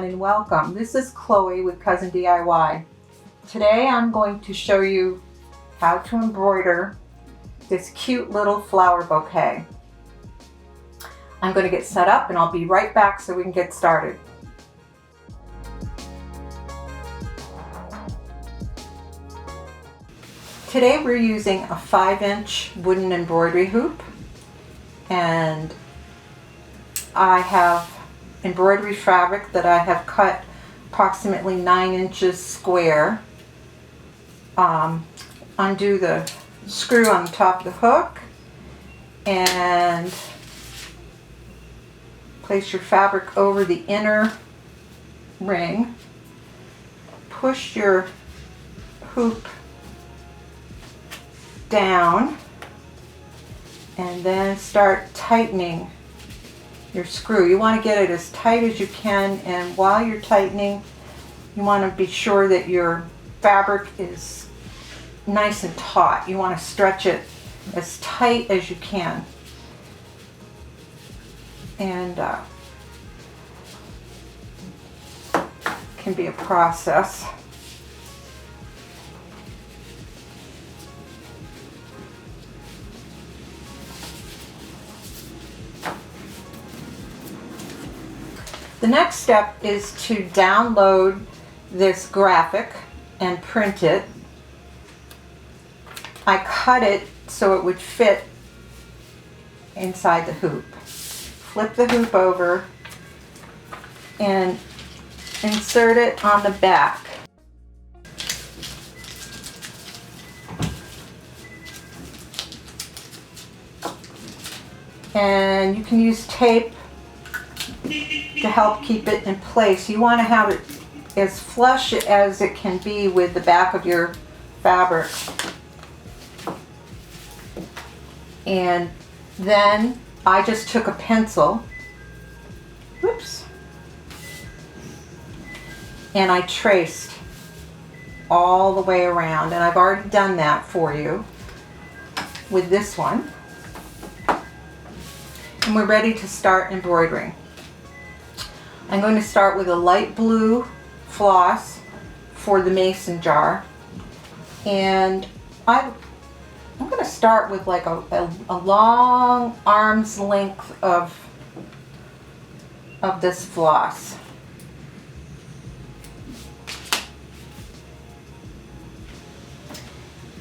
everyone and welcome. This is Chloe with Cousin DIY. Today I'm going to show you how to embroider this cute little flower bouquet. I'm going to get set up and I'll be right back so we can get started. Today we're using a 5-inch wooden embroidery hoop, and I have embroidery fabric that I have cut approximately 9 inches square. Undo the screw on the top of the hook and place your fabric over the inner ring. Push your hoop down and then start tightening your screw. You want to get it as tight as you can, and while you're tightening you want to be sure that your fabric is nice and taut. You want to stretch it as tight as you can, and can be a process. The next step is to download this graphic and print it. I cut it so it would fit inside the hoop. Flip the hoop over and insert it on the back. And you can use tape to help keep it in place. You want to have it as flush as it can be with the back of your fabric. And then I just took a pencil, whoops, and I traced all the way around, and I've already done that for you with this one. And we're ready to start embroidering. I'm going to start with a light blue floss for the mason jar, and I'm going to start with like a long arm's length of this floss.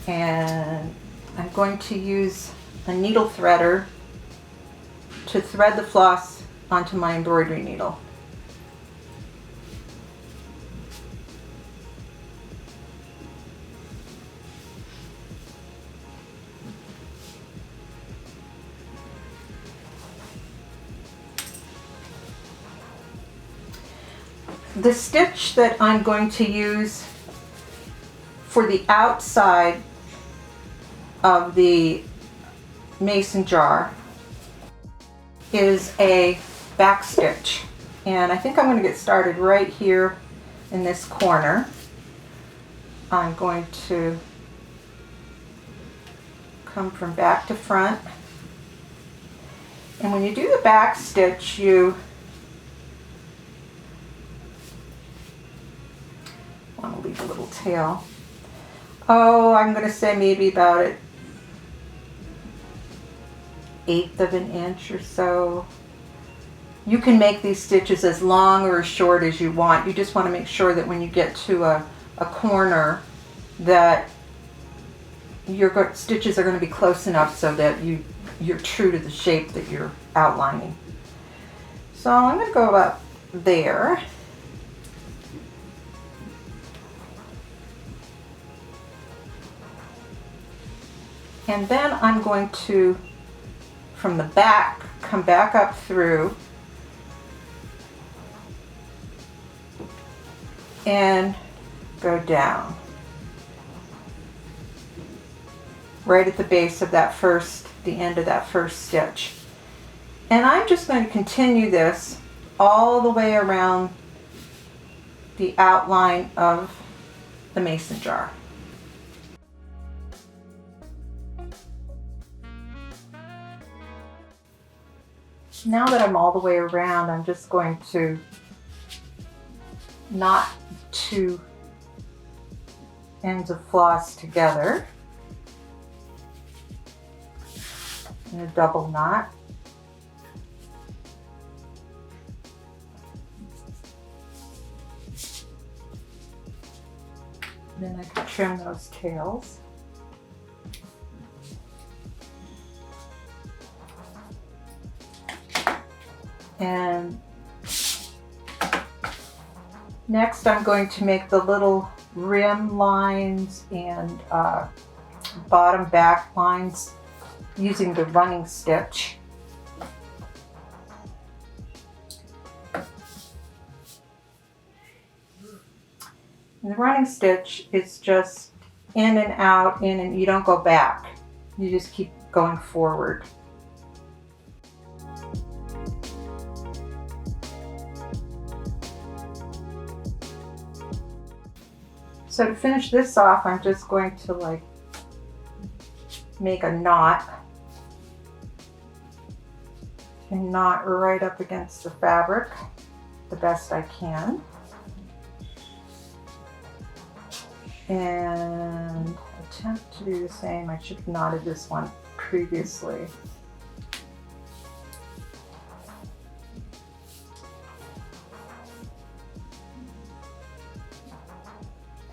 And I'm going to use a needle threader to thread the floss onto my embroidery needle. The stitch that I'm going to use for the outside of the mason jar is a back stitch, and I think I'm going to get started right here in this corner. I'm going to come from back to front, and when you do the back stitch you want to leave a little tail. Oh, I'm going to say maybe about an 1/8 of an inch or so. You can make these stitches as long or as short as you want. You just want to make sure that when you get to a corner that your stitches are going to be close enough so that you're true to the shape that you're outlining. So I'm going to go about there. And then I'm going to, from the back, come back up through and go down right at the base of that the end of that first stitch. And I'm just going to continue this all the way around the outline of the mason jar. Now that I'm all the way around, I'm just going to knot two ends of floss together in a double knot. Then I can trim those tails. And next I'm going to make the little rim lines and bottom back lines using the running stitch. And the running stitch is just in and out, in, and you don't go back. You just keep going forward. So to finish this off, I'm just going to make a knot and knot right up against the fabric the best I can. And attempt to do the same. I should have knotted this one previously.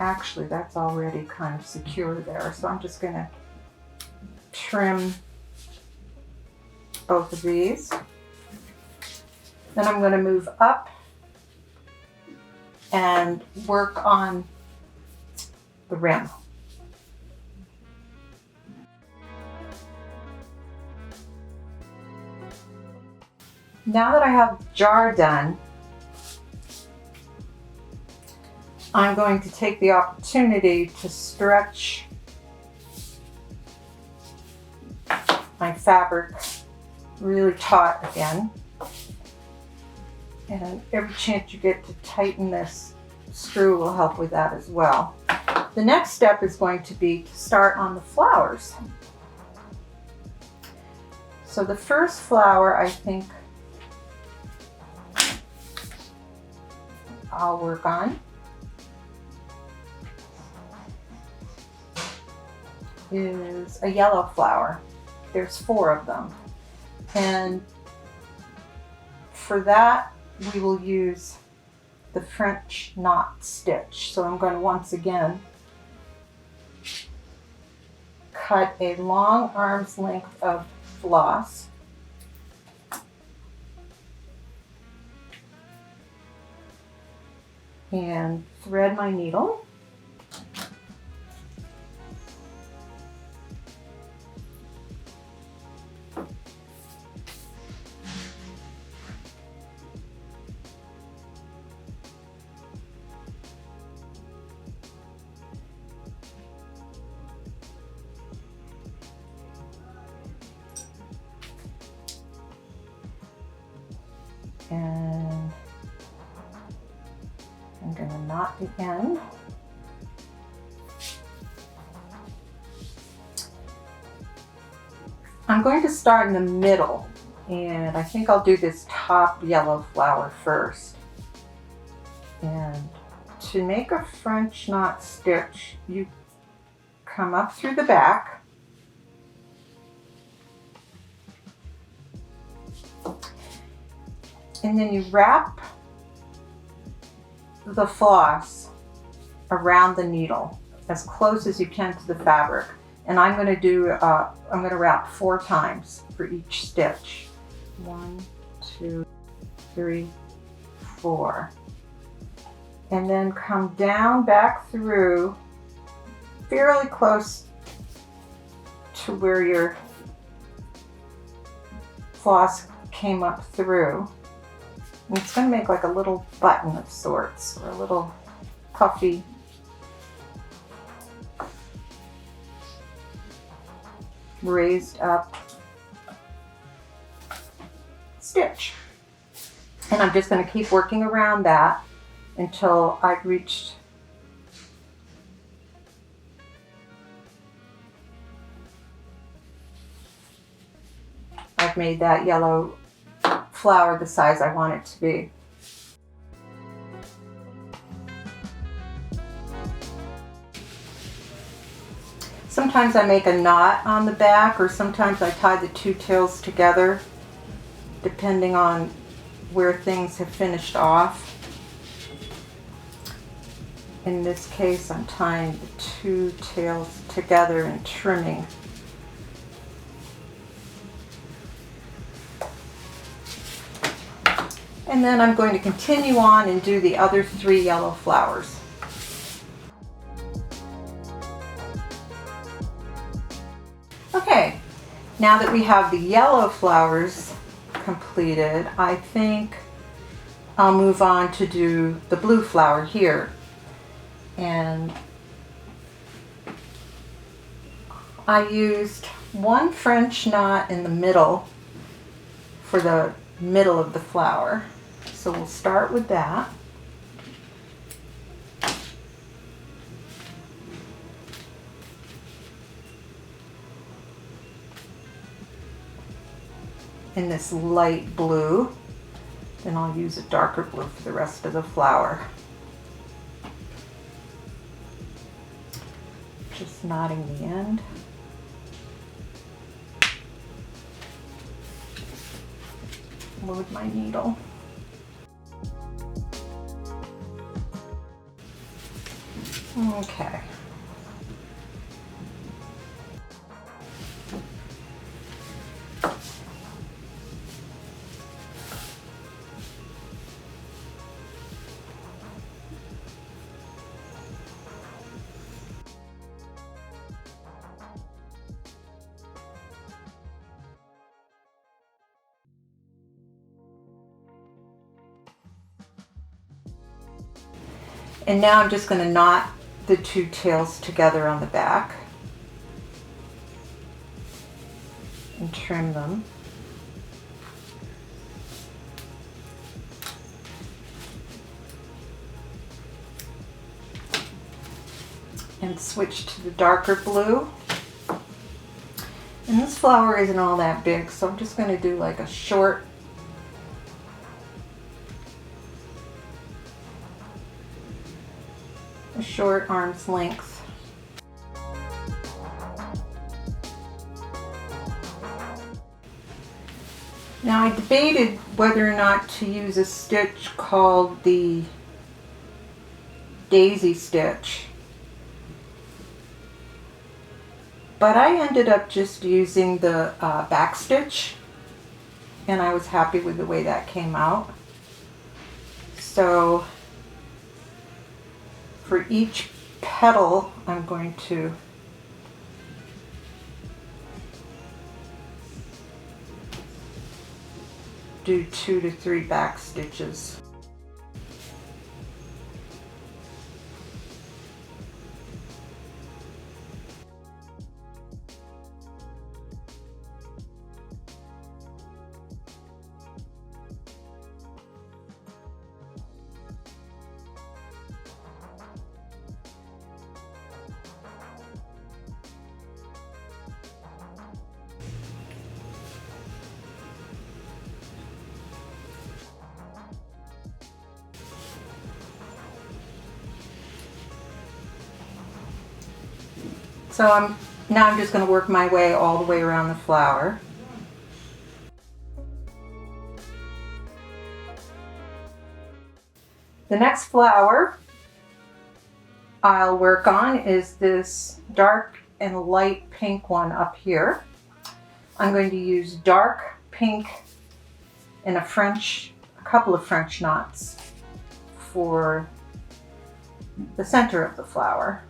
Actually, that's already kind of secure there, so I'm just going to trim both of these. Then I'm going to move up and work on the rim. Now that I have the jar done, I'm going to take the opportunity to stretch my fabric really taut again. And every chance you get to tighten this screw will help with that as well. The next step is going to be to start on the flowers. So the first flower I think I'll work on is a yellow flower. There's 4 of them. And for that we will use the French knot stitch. So I'm going to once again cut a long arm's length of floss and thread my needle. And I'm going to knot the end. I'm going to start in the middle, and I think I'll do this top yellow flower first. And to make a French knot stitch, you come up through the back, and then you wrap the floss around the needle as close as you can to the fabric. And I'm going to wrap 4 times for each stitch. 1, 2, 3, 4. And then come down back through fairly close to where your floss came up through. And it's going to make like a little button of sorts, or a little puffy raised up stitch. And I'm just going to keep working around that until I've reached I've made that yellow flower the size I want it to be. sometimes I make a knot on the back, or sometimes I tie the two tails together, depending on where things have finished off. In this case, I'm tying the two tails together and trimming. And then I'm going to continue on and do the other 3 yellow flowers. Okay, now that we have the yellow flowers completed, I think I'll move on to do the blue flower here. And I used 1 French knot in the middle for the middle of the flower. So we'll start with that. In this light blue. Then I'll use a darker blue for the rest of the flower. Just knotting the end. Load my needle. Okay. And now I'm just going to knot the two tails together on the back and trim them. And switch to the darker blue. And this flower isn't all that big, so I'm just going to do like a short arm's length. Now I debated whether or not to use a stitch called the daisy stitch, but I ended up just using the back stitch, and I was happy with the way that came out. So for each petal, I'm going to do 2 to 3 back stitches. So I'm just going to work my way all the way around the flower. The next flower I'll work on is this dark and light pink one up here. I'm going to use dark pink and a couple of French knots for the center of the flower.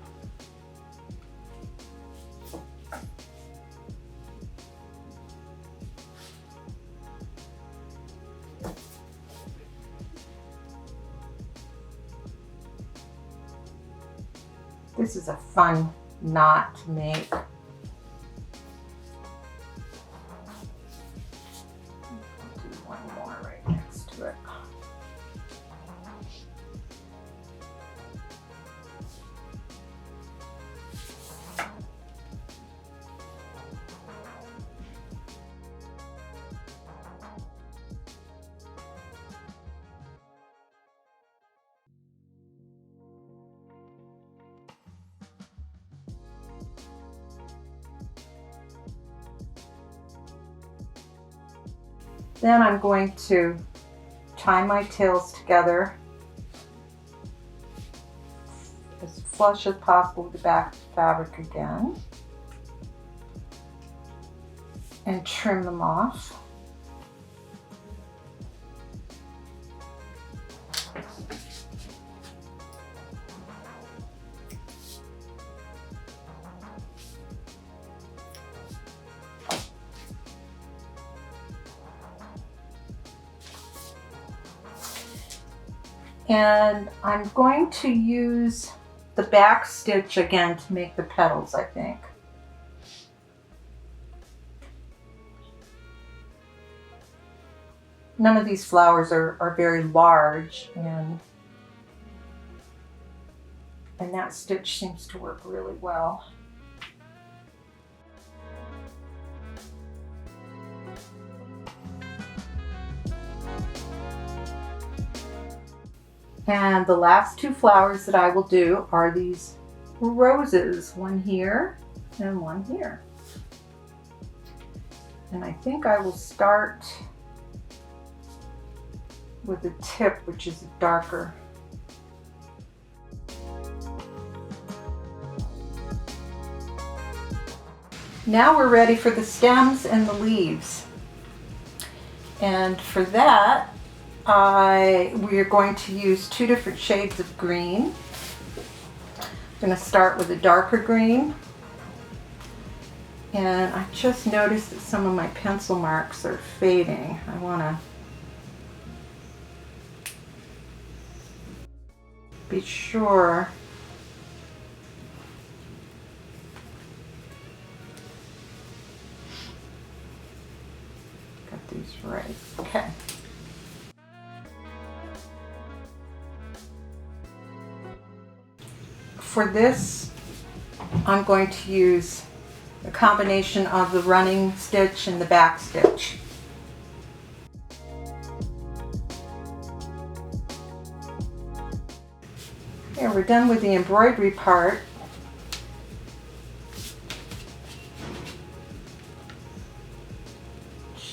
This is a fun knot to make. I'll do one more right next to it. Then I'm going to tie my tails together as flush as possible with the back of the fabric again, and trim them off. And I'm going to use the back stitch again to make the petals, I think. None of these flowers are very large, and that stitch seems to work really well. And the last two flowers that I will do are these roses, one here and one here. And I think I will start with the tip, which is darker. Now we're ready for the stems and the leaves. And for that, we are going to use two different shades of green. I'm going to start with a darker green. And I just noticed that some of my pencil marks are fading. I want to be sure got these right. Okay. For this, I'm going to use a combination of the running stitch and the back stitch. Here, we're done with the embroidery part.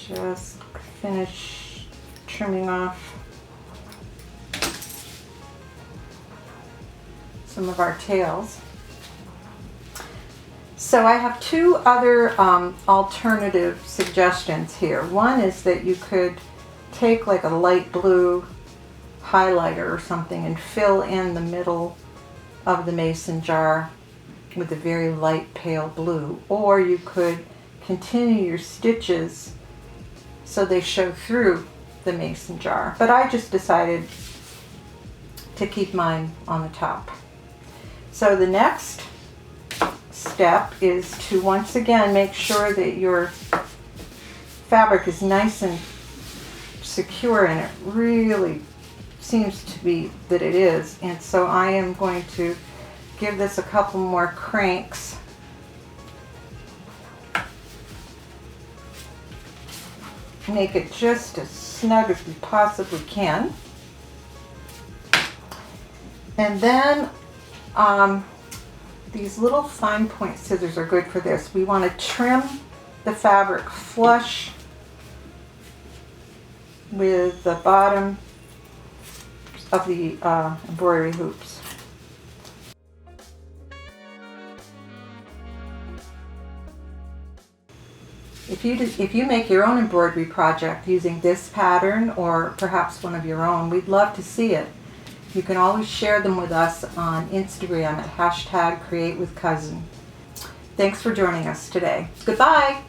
Just finish trimming off some of our tails. So I have two other alternative suggestions here. One is that you could take like a light blue highlighter or something and fill in the middle of the mason jar with a very light pale blue. Or you could continue your stitches so they show through the mason jar. But I just decided to keep mine on the top. So the next step is to once again make sure that your fabric is nice and secure, and it really seems to be that it is. And so I am going to give this a couple more cranks. Make it just as snug as we possibly can. And then these little fine point scissors are good for this. We want to trim the fabric flush with the bottom of the embroidery hoops. If you make your own embroidery project using this pattern or perhaps one of your own, we'd love to see it. You can always share them with us on Instagram at #CreateWithCousin. Thanks for joining us today. Goodbye.